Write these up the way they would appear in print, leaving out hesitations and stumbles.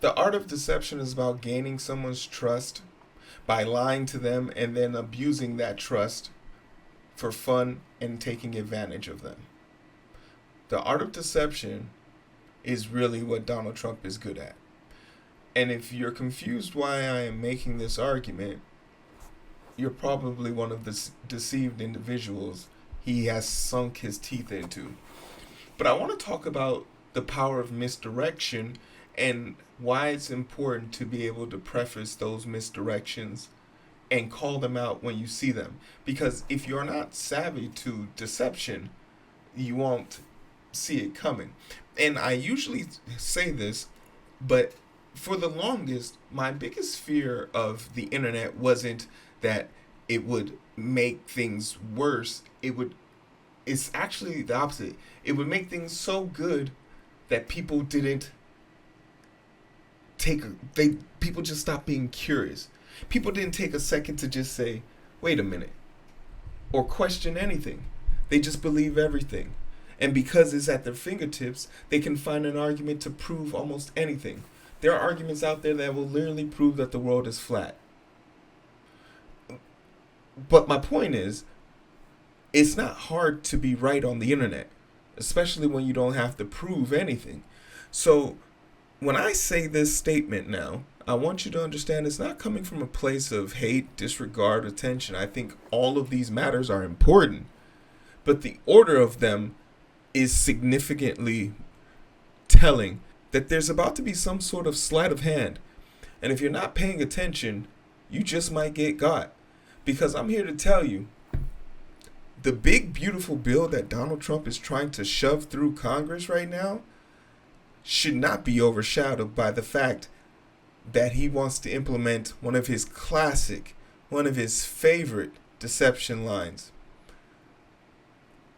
The art of deception is about gaining someone's trust by lying to them and then abusing that trust for fun and taking advantage of them. The art of deception is really what Donald Trump is good at. And if you're confused why I am making this argument, you're probably one of the deceived individuals he has sunk his teeth into. But I want to talk about the power of misdirection and why it's important to be able to preface those misdirections and call them out when you see them. Because if you're not savvy to deception, you won't see it coming. And I usually say this, but for the longest, my biggest fear of the internet wasn't that it would make things worse. It's actually the opposite. It would make things so good that people didn't people just stopped being curious. People didn't take a second to just say, wait a minute, or question anything. They just believe everything. And because it's at their fingertips, they can find an argument to prove almost anything. There are arguments out there that will literally prove that the world is flat. But my point is, it's not hard to be right on the internet, especially when you don't have to prove anything. So when I say this statement now, I want you to understand it's not coming from a place of hate, disregard, attention. I think all of these matters are important, but the order of them is significantly telling that there's about to be some sort of sleight of hand. And if you're not paying attention, you just might get got. Because I'm here to tell you, the big, beautiful bill that Donald Trump is trying to shove through Congress right now should not be overshadowed by the fact that he wants to implement one of his favorite deception lines: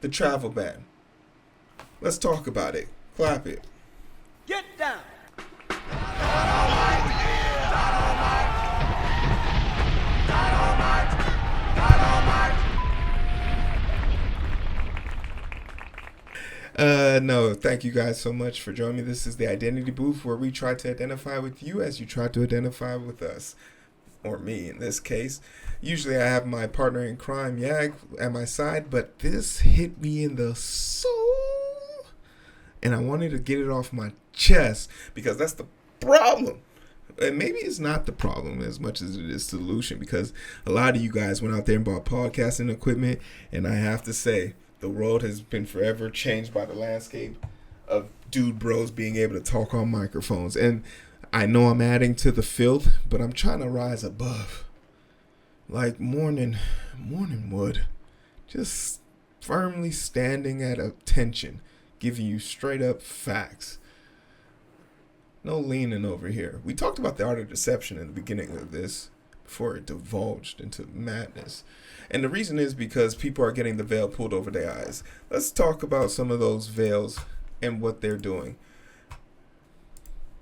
the travel ban. Let's talk about it. Clap it. Get down. No, thank you guys so much for joining me. This is the Identity Booth, where we try to identify with you as you try to identify with us, or me in this case. Usually I have my partner in crime, Yag, at my side, but this hit me in the soul, and I wanted to get it off my chest because that's the problem. And maybe it's not the problem as much as it is the solution, because a lot of you guys went out there and bought podcasting equipment, and I have to say, the world has been forever changed by the landscape of dude bros being able to talk on microphones. And I know I'm adding to the filth, but I'm trying to rise above. Like morning wood. Just firmly standing at attention, giving you straight up facts. No leaning over here. We talked about the art of deception in the beginning of this, before it divulged into madness. And the reason is because people are getting the veil pulled over their eyes. Let's talk about some of those veils and what they're doing.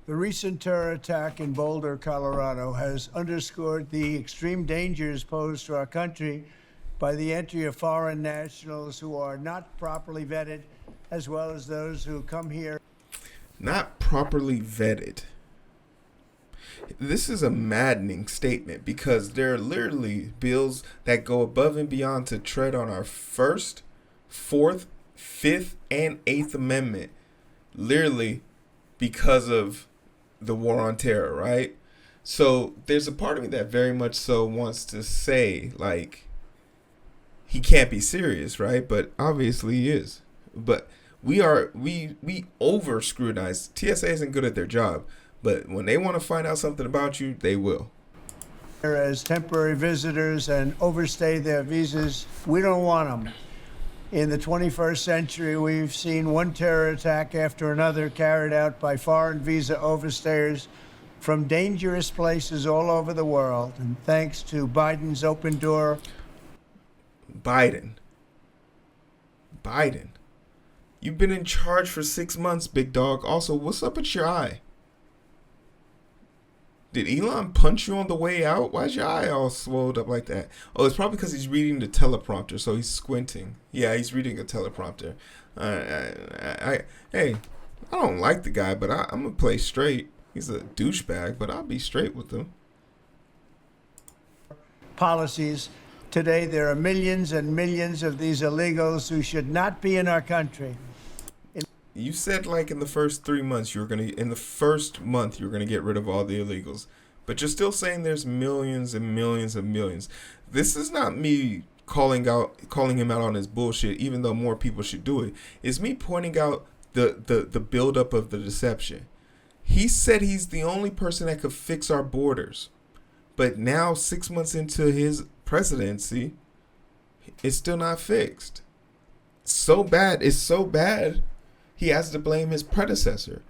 The recent terror attack in Boulder, Colorado, has underscored the extreme dangers posed to our country by the entry of foreign nationals who are not properly vetted, as well as those who come here. Not properly vetted. This is a maddening statement, because there are literally bills that go above and beyond to tread on our First, Fourth, Fifth, and Eighth Amendment, literally because of the war on terror, right? So there's a part of me that very much so wants to say, like, he can't be serious, right? But obviously he is. But we over scrutinize. TSA isn't good at their job. But when they want to find out something about you, they will. As temporary visitors and overstay their visas, we don't want them. In the 21st century, we've seen one terror attack after another carried out by foreign visa overstayers from dangerous places all over the world. And thanks to Biden's open door. Biden. You've been in charge for 6 months, big dog. Also, what's up with your eye? Did Elon punch you on the way out? Why's your eye all swelled up like that? Oh, it's probably because he's reading the teleprompter, so he's squinting. Yeah, he's reading a teleprompter. Hey, I don't like the guy, but I'm going to play straight. He's a douchebag, but I'll be straight with him. Policies. Today, there are millions and millions of these illegals who should not be in our country. You said like in the first 3 months in the first month you were gonna get rid of all the illegals, but you're still saying there's millions and millions and millions. This is not me calling him out on his bullshit, even though more people should do it. It's me pointing out the buildup of the deception. He said he's the only person that could fix our borders, but now 6 months into his presidency, it's still not fixed. It's so bad. He has to blame his predecessor,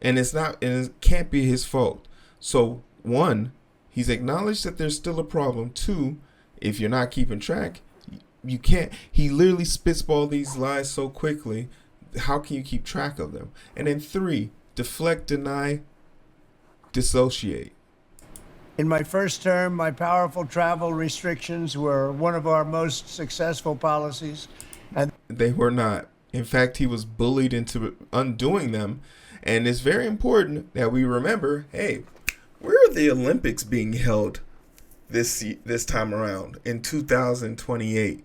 and it can't be his fault. So 1, he's acknowledged that there's still a problem. 2, if you're not keeping track, you can't. He literally spitballed these lies so quickly. How can you keep track of them? And then 3, deflect, deny, dissociate. In my first term, my powerful travel restrictions were one of our most successful policies. And they were not. In fact, he was bullied into undoing them. And it's very important that we remember, hey, where are the Olympics being held this time around in 2028?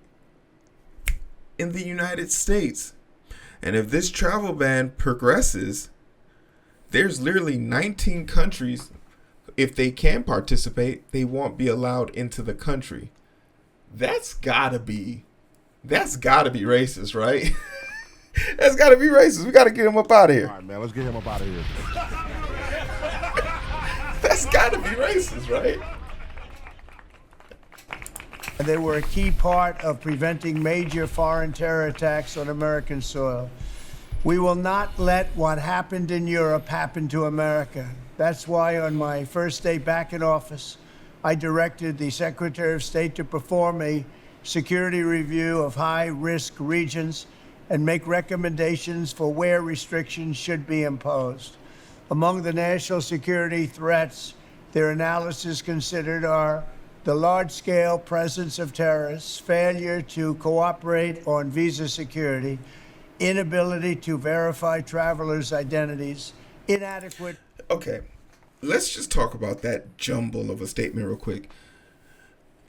In the United States. And if this travel ban progresses, there's literally 19 countries. If they can participate, they won't be allowed into the country. That's gotta be racist, right? That's gotta be racist. We gotta get him up out of here. All right, man, let's get him up out of here. That's gotta be racist, right? they were a key part of preventing major foreign terror attacks on American soil. We will not let what happened in Europe happen to America. That's why on my first day back in office, I directed the Secretary of State to perform a security review of high-risk regions and make recommendations for where restrictions should be imposed. Among the national security threats their analysis considered are the large-scale presence of terrorists, failure to cooperate on visa security, inability to verify travelers' identities, inadequate... Okay, let's just talk about that jumble of a statement real quick.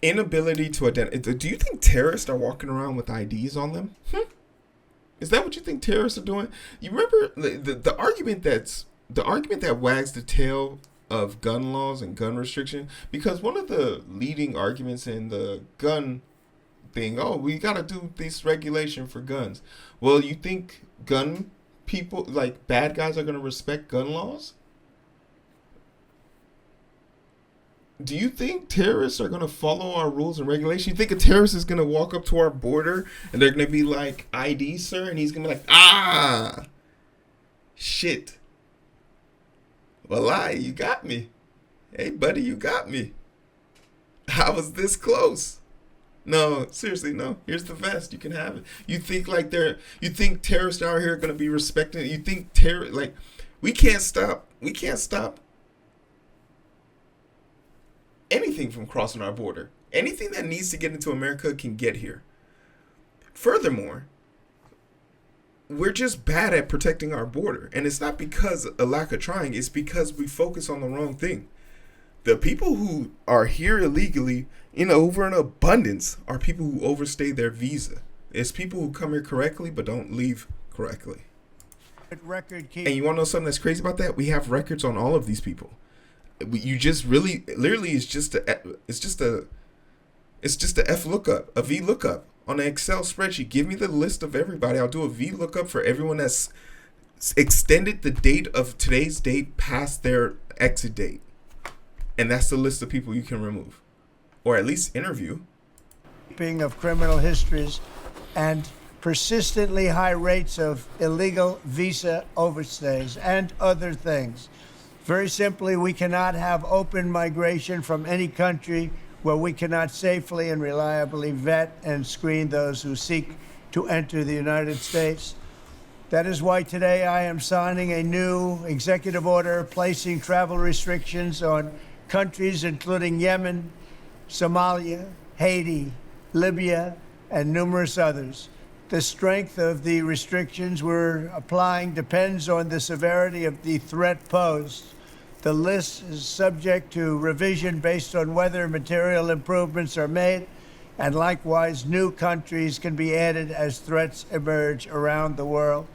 Inability to identify. Do you think terrorists are walking around with IDs on them? Is that what you think terrorists are doing? You remember the argument that wags the tail of gun laws and gun restriction? Because one of the leading arguments in the gun thing, we got to do this regulation for guns. Well, you think gun people, like bad guys, are going to respect gun laws? Do you think terrorists are going to follow our rules and regulations? You think a terrorist is going to walk up to our border and they're going to be like, ID, sir? And he's going to be like, shit. Well, you got me. Hey, buddy, you got me. I was this close. No, seriously, no. Here's the vest. You can have it. You think you think terrorists out here are going to be respected? You think we can't stop anything from crossing our border. Anything that needs to get into America can get here. Furthermore, we're just bad at protecting our border. And it's not because a lack of trying. It's because we focus on the wrong thing. The people who are here illegally, over an abundance, are people who overstay their visa. It's people who come here correctly but don't leave correctly. Record keep. And you want to know something that's crazy about that? We have records on all of these people. You just literally it's just a F lookup, a V lookup on an Excel spreadsheet. Give me the list of everybody. I'll do a V lookup for everyone that's extended the date of today's date past their exit date. And that's the list of people you can remove, or at least interview. Of criminal histories and persistently high rates of illegal visa overstays and other things. Very simply, we cannot have open migration from any country where we cannot safely and reliably vet and screen those who seek to enter the United States. That is why today I am signing a new executive order placing travel restrictions on countries including Yemen, Somalia, Haiti, Libya, and numerous others. The strength of the restrictions we're applying depends on the severity of the threat posed. The list is subject to revision based on whether material improvements are made, and likewise new countries can be added as threats emerge around the world.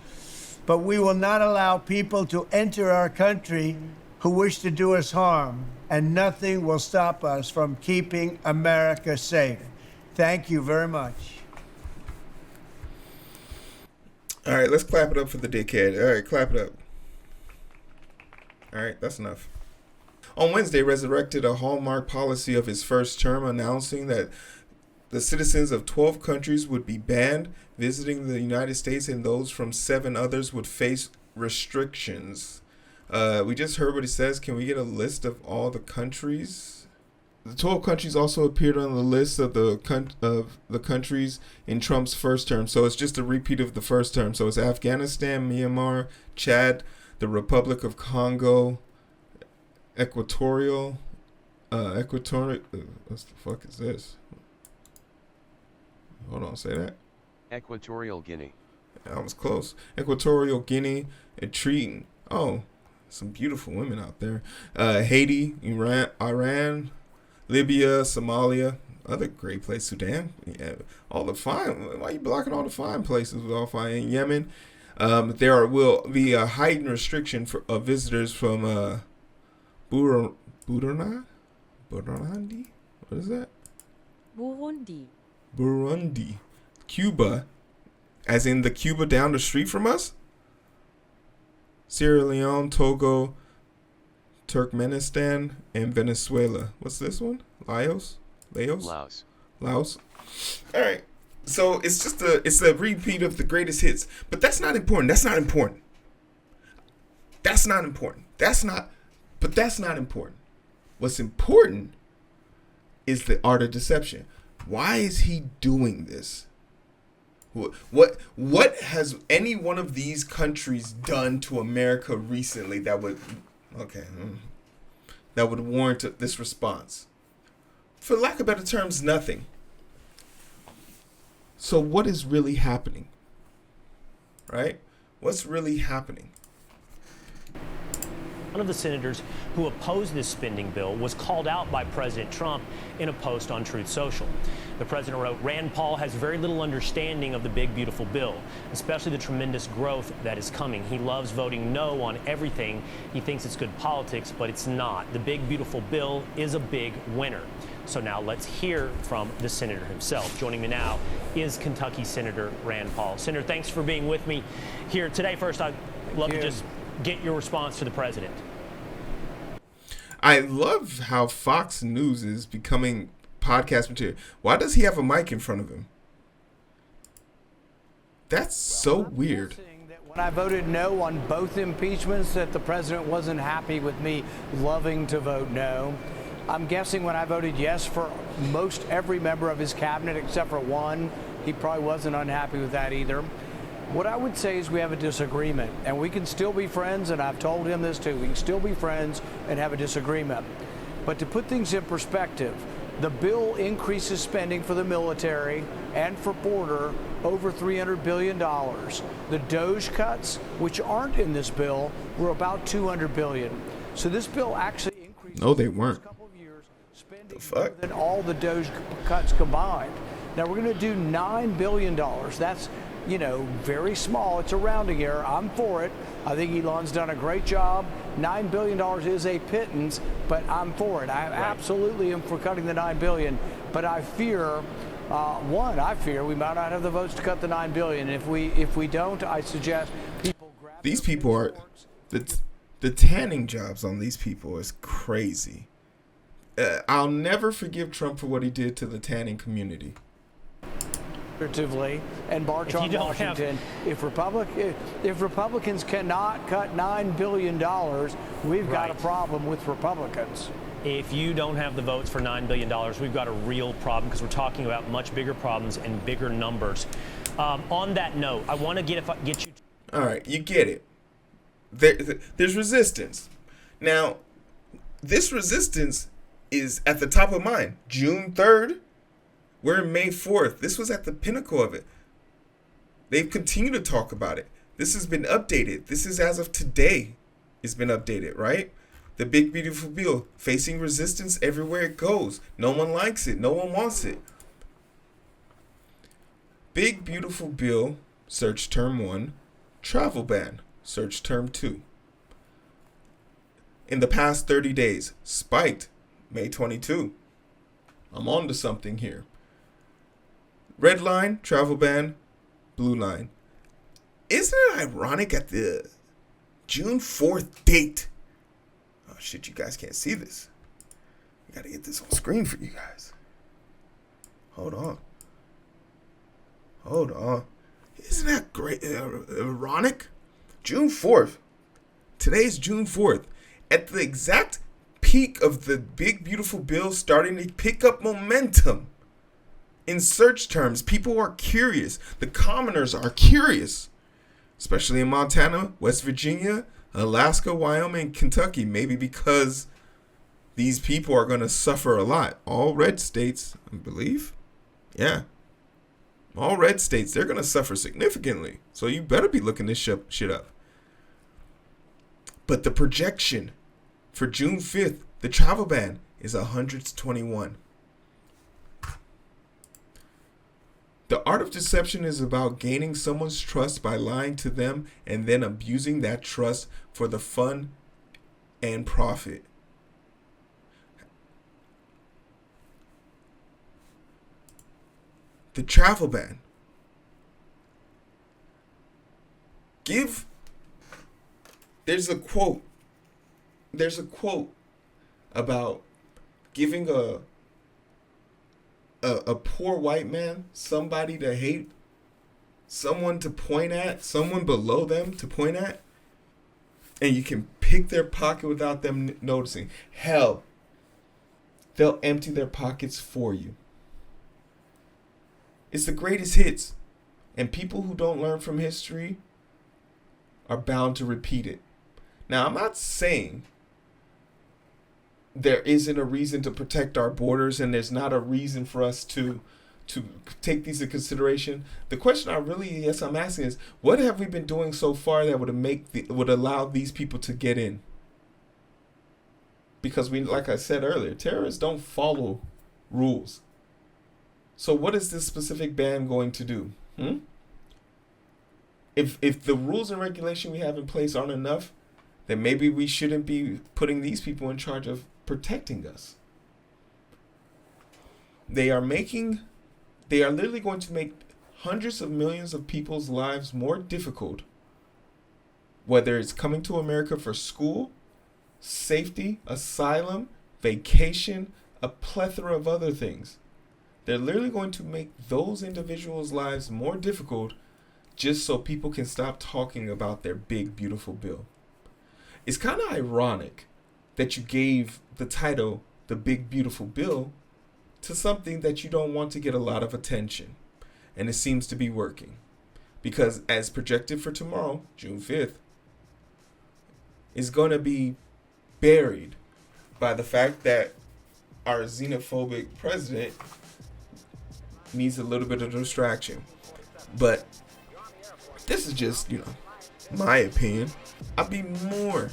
But we will not allow people to enter our country who wish to do us harm, and nothing will stop us from keeping America safe. Thank you very much. All right, let's clap it up for the dickhead. All right, clap it up. All right, that's enough. On Wednesday, resurrected a hallmark policy of his first term, announcing that the citizens of 12 countries would be banned visiting the United States, and those from 7 others would face restrictions. We just heard what he says. Can we get a list of all the countries? The 12 countries also appeared on the list of the countries in Trump's first term. So it's just a repeat of the first term. So it's Afghanistan, Myanmar, Chad, the Republic of Congo, Equatorial, what the fuck is this? Hold on, say that. Equatorial Guinea. I was close. Equatorial Guinea, Eritrea. Oh, some beautiful women out there. Haiti, Iran, Libya, Somalia, other great place. Sudan, yeah, all the fine. Why are you blocking all the fine places with all fine? Yemen. There will be a heightened restriction for visitors from Burundi. What is that? Burundi. Cuba, as in the Cuba down the street from us. Sierra Leone, Togo, Turkmenistan, and Venezuela. What's this one? Laos. All right. So it's a repeat of the greatest hits, but that's not important. That's not important. What's important is the art of deception. Why is he doing this? What has any one of these countries done to America recently that would warrant this response? For lack of better terms, nothing. So what is really happening? Right? What's really happening? One of the senators who opposed this spending bill was called out by President Trump in a post on Truth Social. The president wrote, "Rand Paul has very little understanding of the big, beautiful bill, especially the tremendous growth that is coming. He loves voting no on everything. He thinks it's good politics, but it's not. The big, beautiful bill is a big winner." So now let's hear from the senator himself. Joining me now is Kentucky Senator Rand Paul. Senator, thanks for being with me here today. First, I'd love to just get your response to the president. I love how Fox News is becoming podcast material. Why does he have a mic in front of him? That's so weird. When I voted no on both impeachments, that the president wasn't happy with me loving to vote no. I'm guessing when I voted yes for most every member of his cabinet except for one, he probably wasn't unhappy with that either. What I would say is we have a disagreement, and we can still be friends, and I've told him this too. We can still be friends and have a disagreement. But to put things in perspective, the bill increases spending for the military and for border over $300 billion. The DOGE cuts, which aren't in this bill, were about $200 billion. So this bill actually increases no, they weren't. a couple of years spending The fuck? more than all the DOGE cuts combined. Now we're going to do $9 billion. That's very small. It's a rounding error. I'm for it. I think Elon's done a great job. $9 billion is a pittance, but I'm for it. I absolutely am for cutting the $9 billion. But I fear, I fear we might not have the votes to cut the $9 billion. If we don't, I suggest people grab These people are the tanning jobs on these people is crazy. I'll never forgive Trump for what he did to the tanning community. And march on Washington. If Republicans cannot cut $9 billion, we've got a problem with Republicans. If you don't have the votes for $9 billion, we've got a real problem because we're talking about much bigger problems and bigger numbers. On that note, I want to get you. All right, you get it. There's resistance. Now, this resistance is at the top of mind. June 3rd. We're in May 4th. This was at the pinnacle of it. They've continued to talk about it. This has been updated. This is as of today. It's been updated, right? The big beautiful bill facing resistance everywhere it goes. No one likes it. No one wants it. Big beautiful bill, search term 1. Travel ban, search term 2. In the past 30 days, spiked May 22. I'm on to something here. Red line, travel ban. Blue line. Isn't it ironic at the June 4th date? Oh shit, you guys can't see this. I gotta get this on screen for you guys. Hold on. Isn't that great? Ironic? June 4th. Today's June 4th. At the exact peak of the big beautiful bill starting to pick up momentum. In search terms, people are curious. The commoners are curious. Especially in Montana, West Virginia, Alaska, Wyoming, Kentucky. Maybe because these people are going to suffer a lot. All red states, I believe. Yeah. All red states, they're going to suffer significantly. So you better be looking this shit up. But the projection for June 5th, the travel ban is 121. The art of deception is about gaining someone's trust by lying to them and then abusing that trust for the fun and profit. The travel ban. There's a quote about giving a poor white man somebody to hate, someone to point at, someone below them to point at, and you can pick their pocket without them noticing. Hell, they'll empty their pockets for you. It's the greatest hits, and people who don't learn from history are bound to repeat it. Now, I'm not saying there isn't a reason to protect our borders and there's not a reason for us to take these into consideration. The question I'm asking is, what have we been doing so far that would allow these people to get in? Because like I said earlier, terrorists don't follow rules. So what is this specific ban going to do? If the rules and regulation we have in place aren't enough, then maybe we shouldn't be putting these people in charge of protecting us. They are literally going to make hundreds of millions of people's lives more difficult, whether it's coming to America for school, safety, asylum, vacation, a plethora of other things. They're literally going to make those individuals' lives more difficult just so people can stop talking about their big, beautiful bill. It's kind of ironic that you gave the title, The Big Beautiful Bill, to something that you don't want to get a lot of attention. And it seems to be working. Because as projected for tomorrow, June 5th, is going to be buried by the fact that our xenophobic president needs a little bit of distraction. But this is just, my opinion. I'd be more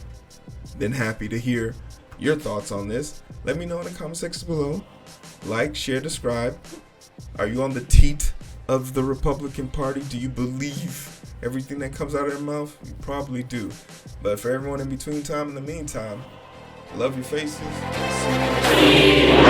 than happy to hear your thoughts on this. Let me know in the comment section below. Like, share, subscribe. Are you on the teat of the Republican Party? Do you believe everything that comes out of their mouth? You probably do. But for everyone in the meantime, love your faces. See you next time.